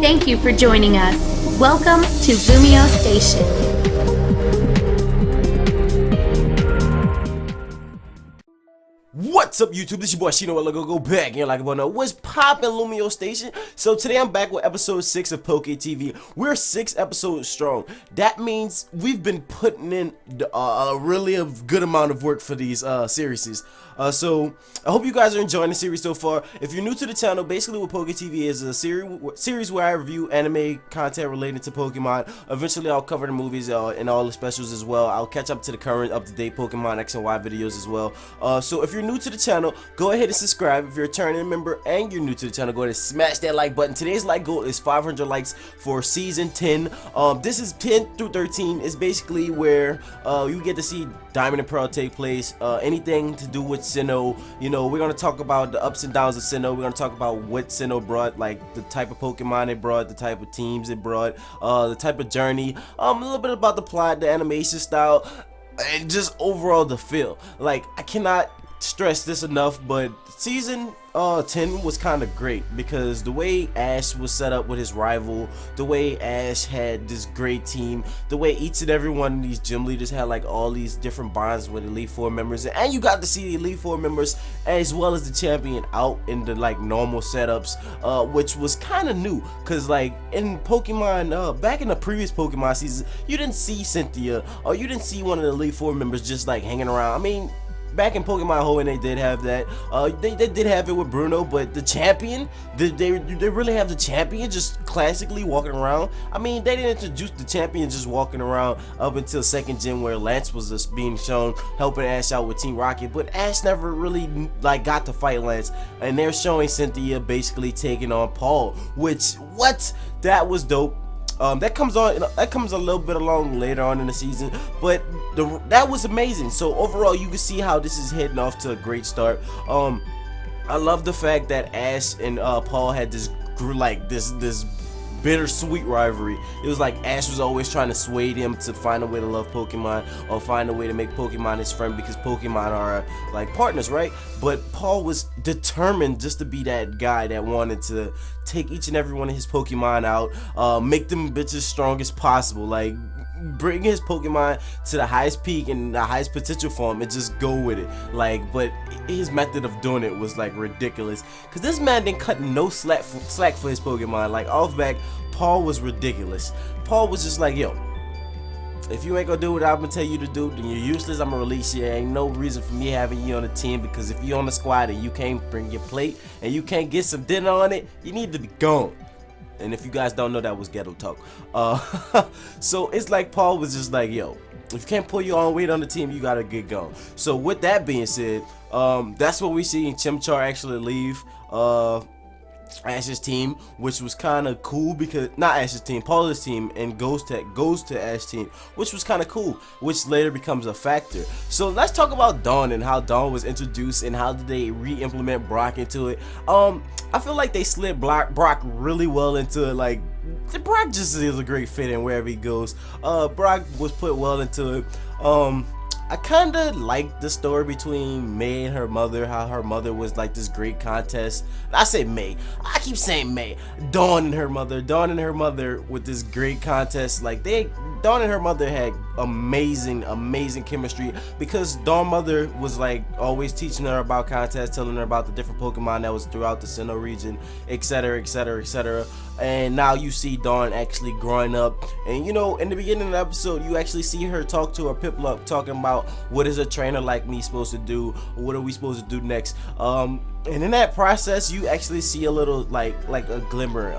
Thank you for joining us. Welcome to LumioStation. What's up, YouTube? This your boy Shino. Let's go back and like about what's poppin' LumioStation. So today I'm back with episode 6 of PokéTV. We're 6 episodes strong. That means we've been putting in really a good amount of work for these series. So I hope you guys are enjoying the series so far. If you're new to the channel, basically what PokéTV is a series where I review anime content related to Pokemon. Eventually I'll cover the movies and all the specials as well. I'll catch up to the current up-to-date Pokemon X and Y videos as well. So if you're new to the channel, go ahead and subscribe. If you're a returning member and you're new to the channel, go ahead and smash that like button. Today's like goal is 500 likes for season 10. This is 10 through 13. It's basically where you get to see Diamond and Pearl take place. Anything to do with Shino. You know, we're gonna talk about the ups and downs of Shino. We're gonna talk about what Shino brought, like the type of Pokemon it brought, the type of teams it brought, the type of journey, a little bit about the plot, the animation style, and just overall the feel. Like, I cannot stress this enough, but season 10 was kind of great because the way Ash was set up with his rival, the way Ash had this great team, the way each and every one of these gym leaders had like all these different bonds with Elite Four members, and you got to see the Elite Four members as well as the champion out in the like normal setups, which was kind of new because like in Pokemon, back in the previous Pokemon season, you didn't see Cynthia or you didn't see one of the Elite Four members just like hanging around. I mean, back in Pokemon Ho, and they did have that. They did have it with Bruno, but the champion, they really have the champion just classically walking around. I mean, they didn't introduce the champion just walking around up until second gen, where Lance was just being shown helping Ash out with Team Rocket, but Ash never really like got to fight Lance, and they're showing Cynthia basically taking on Paul, which that was dope. That comes a little bit along later on in the season, but that was amazing. So overall, you can see how this is heading off to a great start. I love the fact that Ash and Paul had this bittersweet rivalry. It was like Ash was always trying to sway him to find a way to love Pokemon or find a way to make Pokemon his friend, because Pokemon are like partners, right? But Paul was determined just to be that guy that wanted to take each and every one of his Pokemon out, make them bitches strong as possible, like bring his Pokemon to the highest peak and the highest potential form and just go with it. Like, but his method of doing it was like ridiculous, because this man didn't cut no slack for his Pokemon. Like off back, Paul was ridiculous. Paul was just like, yo, if you ain't gonna do what I'm gonna tell you to do, then you're useless. I'm gonna release you. Ain't no reason for me having you on the team, because if you're on the squad and you can't bring your plate and you can't get some dinner on it, you need to be gone. And if you guys don't know, that was ghetto talk. So it's like Paul was just like, yo, if you can't pull your own weight on the team, you gotta get going. So with that being said, that's what we see Chimchar actually leave Ash's team, which was kind of cool, because not Ash's team, Paula's team, and goes to Ash's team, which was kind of cool, which later becomes a factor. So let's talk about Dawn and how Dawn was introduced and how did they re-implement Brock into it. I feel like they slid Brock really well into it. Like, Brock just is a great fit in wherever he goes. Brock was put well into it. I kind of like the story between May and her mother, how her mother was like this great contest. I say May, I keep saying May. Dawn and her mother with this great contest. Like Dawn and her mother had amazing chemistry, because Dawn mother was like always teaching her about contests, telling her about the different Pokemon that was throughout the Sinnoh region, etc, etc, etc. And now you see Dawn actually growing up, and you know, in the beginning of the episode, you actually see her talk to her Piplup, talking about what is a trainer like me supposed to do, what are we supposed to do next. And in that process, you actually see a little like a glimmer,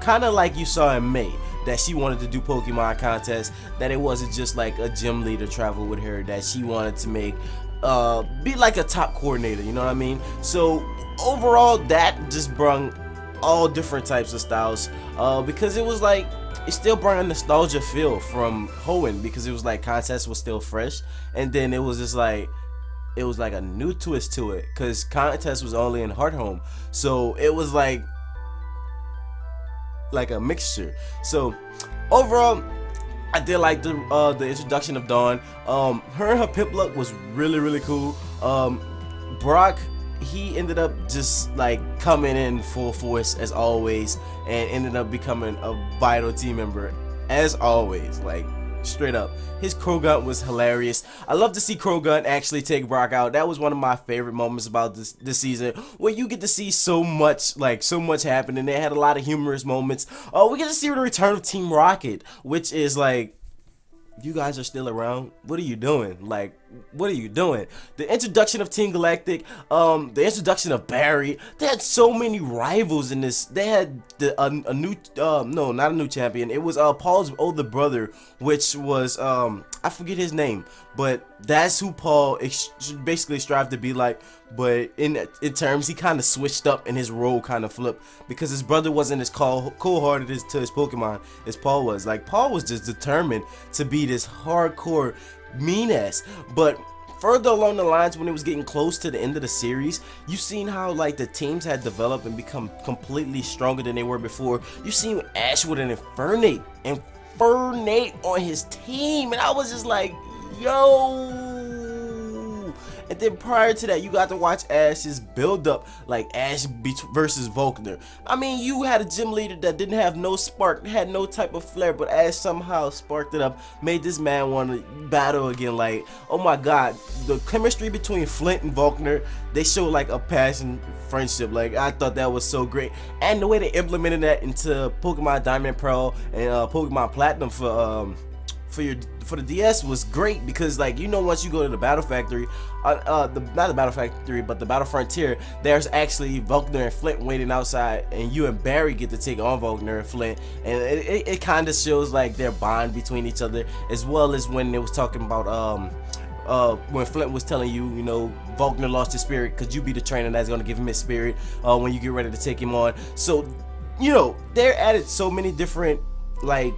kind of like you saw in May, that she wanted to do Pokemon contests, that it wasn't just like a gym leader travel with her, that she wanted to make be like a top coordinator, you know what I mean? So overall, that just brought all different types of styles, because it was like, it still brought a nostalgia feel from Hoenn, because it was like contest was still fresh, and then it was just like, it was like a new twist to it, because contest was only in Hearthome, so it was like a mixture. So overall, I did like the introduction of Dawn. Her and her Piplup was really cool. Brock, he ended up just like coming in full force as always, and ended up becoming a vital team member as always. Like, straight up, his Krogan was hilarious. I love to see Krogan actually take Brock out. That was one of my favorite moments about this season, where you get to see so much happening. They had a lot of humorous moments. We get to see the return of Team Rocket, which is like, you guys are still around? What are you doing? Like, what are you doing? The introduction of Team Galactic, the introduction of Barry. They had so many rivals in this. They had a new, no, not a new champion. It was Paul's older brother, which was I forget his name, but that's who Paul basically strived to be like. But in terms, he kind of switched up and his role kind of flipped, because his brother wasn't as cold-hearted to his Pokemon as Paul was. Like, Paul was just determined to be this hardcore mean ass. But further along the lines, when it was getting close to the end of the series, you seen how like the teams had developed and become completely stronger than they were before. You seen Ash with an Infernape on his team, and I was just like, yo. And then prior to that, you got to watch Ash's build up, like Ash versus Volkner. I mean, you had a gym leader that didn't have no spark, had no type of flair, but Ash somehow sparked it up, made this man want to battle again. Like, oh my god, the chemistry between Flint and Volkner, they showed like a passion friendship. Like, I thought that was so great, and the way they implemented that into Pokemon Diamond and Pearl and Pokemon Platinum for the DS was great, because like, you know, once you go to the Battle Factory, not the Battle Factory, but the Battle Frontier, there's actually Volkner and Flint waiting outside, and you and Barry get to take on Volkner and Flint, and it kind of shows like their bond between each other, as well as when they was talking about when Flint was telling you, you know, Volkner lost his spirit, because you be the trainer that's gonna give him his spirit when you get ready to take him on. So, you know, they added so many different like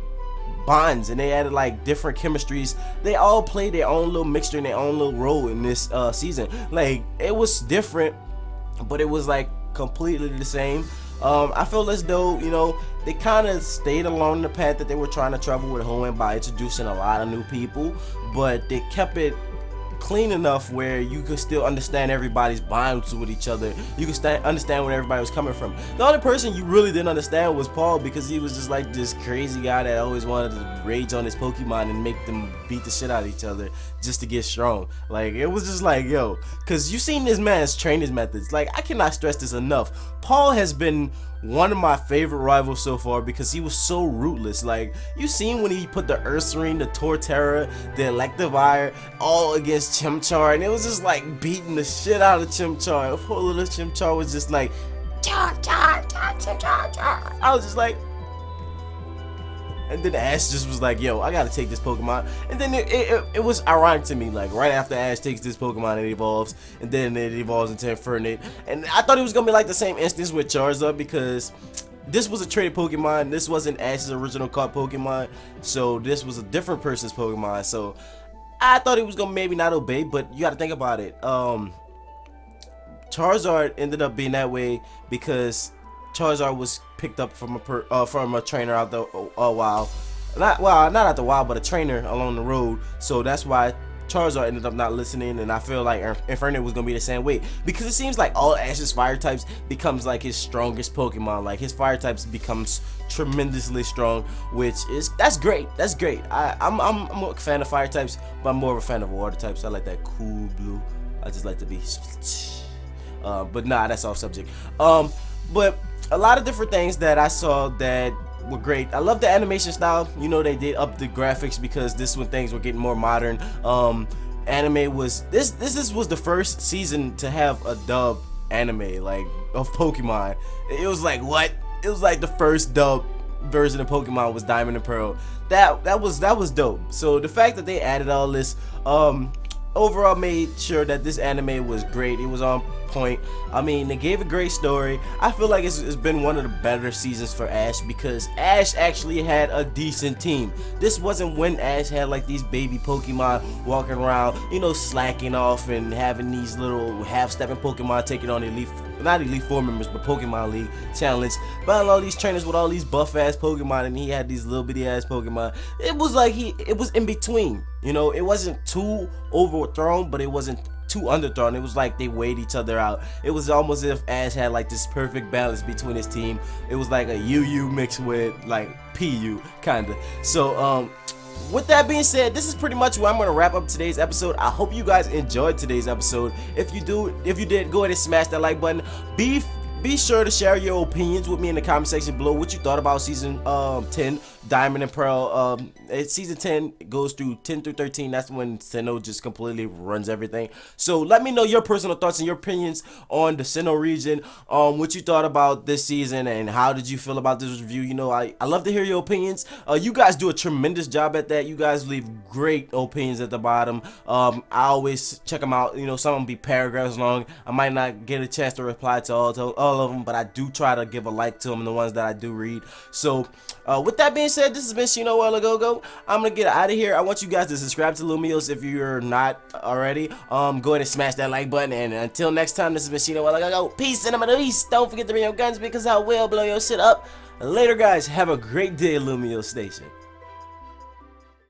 bonds, and they added like different chemistries. They all played their own little mixture and their own little role in this season. Like, it was different, but it was like completely the same. I feel as though, you know, they kind of stayed along the path that they were trying to travel with Hoenn by introducing a lot of new people, but they kept it clean enough where you could still understand everybody's bonds with each other. You could understand where everybody was coming from. The only person you really didn't understand was Paul, because he was just like this crazy guy that always wanted to rage on his Pokemon and make them beat the shit out of each other just to get strong. Like, it was just like, yo, because you seen this man's training methods. Like, I cannot stress this enough. Paul has been one of my favorite rivals so far, because he was so ruthless. Like, you seen when he put the Ursaring, the Torterra, the Electivire all against Chimchar, and it was just like beating the shit out of Chimchar. Poor little Chimchar was just like, Char. I was just like, and then Ash just was like, yo, I gotta take this Pokemon. And then it was ironic to me, like, right after Ash takes this Pokemon, it evolves, and then it evolves into Infernape. And I thought it was gonna be like the same instance with Charizard, because this was a traded Pokemon. This wasn't Ash's original caught Pokemon, so this was a different person's Pokemon. So I thought it was gonna maybe not obey, but you gotta think about it. Charizard ended up being that way because Charizard was picked up from a trainer out the wild, not out the wild, but a trainer along the road. So that's why Charizard ended up not listening, and I feel like Infernape was gonna be the same way, because it seems like all Ash's fire types becomes like his strongest Pokemon. Like, his fire types becomes tremendously strong, which is that's great. That's great. I'm a fan of fire types, but I'm more of a fan of water types. I like that cool blue. I just like to be, but nah, that's off subject. But a lot of different things that I saw that were great. I love the animation style. You know, they did up the graphics, because this when things were getting more modern. Anime was this was the first season to have a dub anime, like, of Pokemon. It was like, what? It was like the first dub version of Pokemon was Diamond and Pearl. That was dope. So the fact that they added all this overall made sure that this anime was great. It was on point. I mean, they gave a great story. I feel like it's been one of the better seasons for Ash, because Ash actually had a decent team. This wasn't when Ash had like these baby Pokemon walking around, you know, slacking off and having these little half-stepping Pokemon taking on not Elite Four members, but Pokemon League challenge. But all these trainers with all these buff-ass Pokemon, and he had these little bitty-ass Pokemon. It was like it was in between. You know, it wasn't too overthrown, but it wasn't too underthrown. It was like they weighed each other out. It was almost as if Ash had like this perfect balance between his team. It was like a UU mixed with like PU kinda. So with that being said, this is pretty much where I'm going to wrap up today's episode. I hope you guys enjoyed today's episode. If you did, go ahead and smash that like button. Be sure to share your opinions with me in the comment section below. What you thought about season 10, Diamond and Pearl. Season 10 goes through 10 through 13. That's when Sinnoh just completely runs everything. So let me know your personal thoughts and your opinions on the Sinnoh region. What you thought about this season and how did you feel about this review. You know, I love to hear your opinions. You guys do a tremendous job at that. You guys leave great opinions at the bottom. I always check them out. You know, some of them be paragraphs long. I might not get a chance to reply to all of them, but I do try to give a like to them, the ones that I do read. So with that being said, this has been ShinoWorld Go. I'm gonna get out of here. I want you guys to subscribe to Lumiose if you're not already. Go ahead and smash that like button, and until next time, this has been ShinoWorld Go. Peace and I'm the East. Don't forget to bring your guns because I will blow your shit up. Later guys, have a great day, LumioseStation.